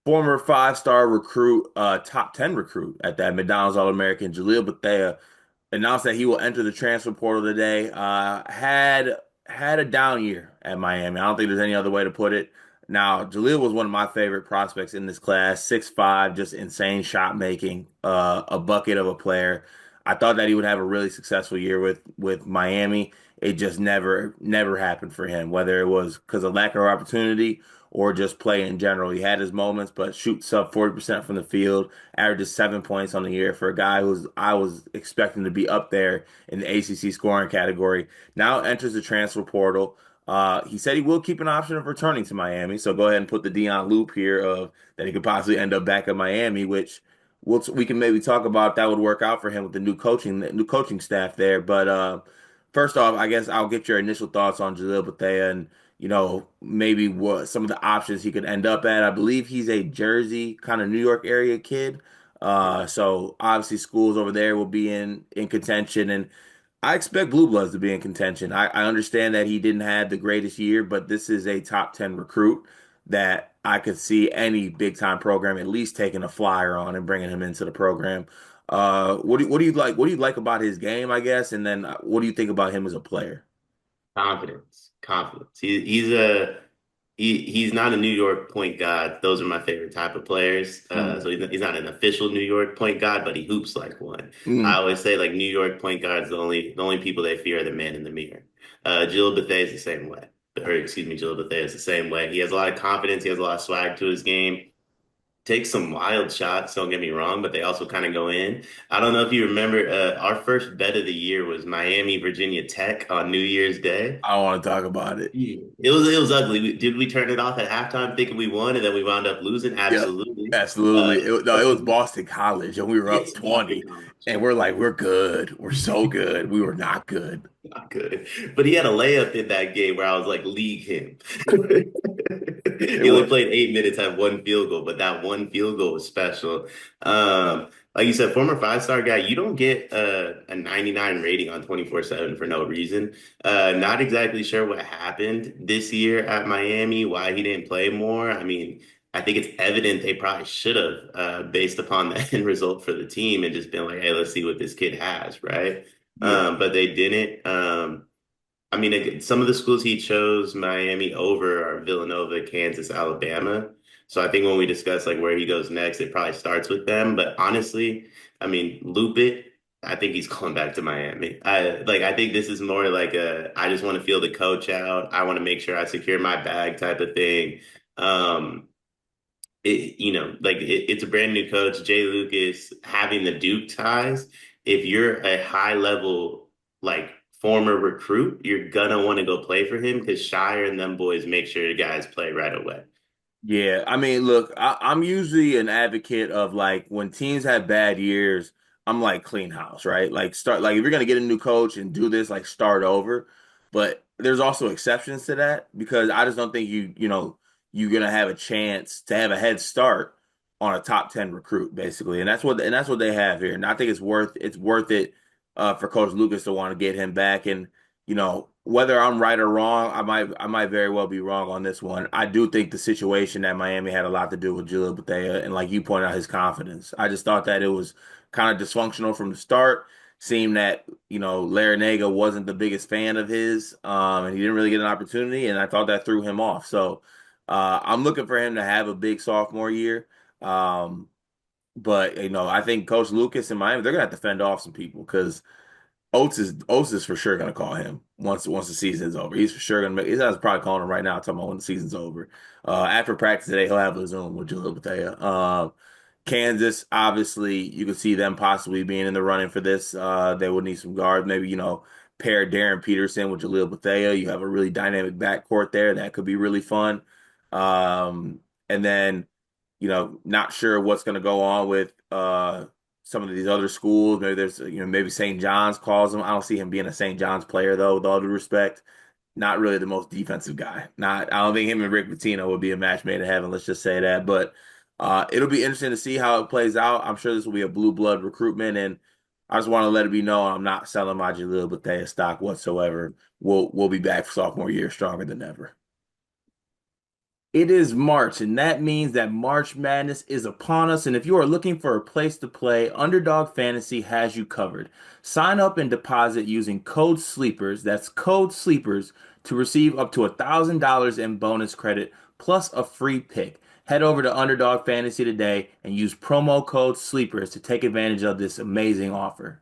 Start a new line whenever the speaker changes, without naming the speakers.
Former five-star recruit, top 10 recruit at that McDonald's All-American, Jalil Bethea, announced that he will enter the transfer portal today. Had a down year at Miami. I don't think there's any other way to put it. Now, Jalil was one of my favorite prospects in this class. 6'5", just insane shot making, a bucket of a player. I thought that he would have a really successful year with Miami. It just never happened for him, whether it was because of lack of opportunity or just play in general. He had his moments, but shoots up 40% from the field, averages 7 points on the year for a guy who's I was expecting to be up there in the ACC scoring category. Now enters the transfer portal. He said he will keep an option of returning to Miami. So go ahead and put the Dion loop here of that he could possibly end up back at Miami, which we can maybe talk about if that would work out for him with the new coaching staff there. But first off, I guess I'll get your initial thoughts on Jalil Bethea and maybe what some of the options he could end up at. I believe he's a Jersey kind of New York area kid. So obviously schools over there will be in contention, and I expect Blue Bloods to be in contention. I understand that he didn't have the greatest year, but this is a top 10 recruit that I could see any big time program at least taking a flyer on and bringing him into the program. What do you like? What do you like about his game, I guess, and then what do you think about him as a player?
Confidence, confidence. He's not a New York point guard. Those are my favorite type of players.
Mm,
He's not an official New York point guard, but he hoops like one. I
mm.
always say like New York point guards, the only people they fear are the man in the mirror. Jill Bethea is the same way. Or excuse me, Jill Bethea is the same way. He has a lot of confidence. He has a lot of swag to his game. Takes some wild shots, don't get me wrong, but they also kind of go in. I don't know if you remember, our first bet of the year was Miami, Virginia Tech on New Year's Day.
I don't want to talk about it.
Yeah. It was ugly. Did we turn it off at halftime thinking we won and then we wound up losing?
Yep,
Absolutely.
absolutely. No, it was Boston College, and we were up
Yes, Boston
20,
College.
and we're like, we're good. We're so good. We were not good.
Not good. But he had a layup in that game where I was like, league him.
It
He only
was.
played 8 minutes, had one field goal, but that one field goal was special. Like you said, former five-star guy, you don't get a 99 rating on 24/7 for no reason. Not exactly sure what happened this year at Miami, why he didn't play more. I mean, I think it's evident they probably should have, based upon the end result for the team and just been like, hey, let's see what this kid has, right?
Yeah.
But they didn't. I mean, some of the schools he chose Miami over are Villanova, Kansas, Alabama. So I think when we discuss like where he goes next, it probably starts with them. But honestly, I mean, loop it. I think he's going back to Miami. I think this is more like I just want to feel the coach out. I want to make sure I secure my bag type of thing. Um, it's a brand new coach, Jay Lucas, having the Duke ties. If you're a high level like former recruit, you're gonna want to go play for him because Shire and them boys make sure the guys play right away.
Yeah, I mean, look, I'm usually an advocate of like when teams have bad years, I'm like clean house, right? Like start like if you're gonna get a new coach and do this, like start over. But there's also exceptions to that because I just don't think you're gonna have a chance to have a head start on a top 10 recruit, basically. And that's what they have here. And I think it's worth it for Coach Lucas to want to get him back. And whether I'm right or wrong, I might very well be wrong on this one. I do think the situation at Miami had a lot to do with Jalil Bethea, and like you pointed out, his confidence. I just thought that it was kind of dysfunctional from the start. Seemed that Larinaga wasn't the biggest fan of his, and he didn't really get an opportunity, and I thought that threw him off. So I'm looking for him to have a big sophomore year. Um, but I think Coach Lucas in Miami, they're gonna have to fend off some people because Oates is for sure gonna call him once the season's over. He's for sure gonna make. He's probably calling him right now, talking about when the season's over. After practice today, he'll have a Zoom with Jalil Bethea. Kansas, obviously, you could see them possibly being in the running for this. They would need some guards, maybe pair Darren Peterson with Jalil Bethea. You have a really dynamic backcourt there that could be really fun. And then not sure what's going to go on with some of these other schools. Maybe there's, maybe St. John's calls him. I don't see him being a St. John's player though, with all due respect. Not really the most defensive guy. I don't think him and Rick Pitino would be a match made in heaven. Let's just say that. But it'll be interesting to see how it plays out. I'm sure this will be a blue blood recruitment, and I just want to let it be known I'm not selling my Jalil Bethea stock whatsoever. We'll be back for sophomore year stronger than ever. It is March, and that means that March Madness is upon us. And if you are looking for a place to play, Underdog Fantasy has you covered. Sign up and deposit using code SLEEPERS, that's code SLEEPERS, to receive up to $1,000 in bonus credit plus a free pick. Head over to Underdog Fantasy today and use promo code SLEEPERS to take advantage of this amazing offer.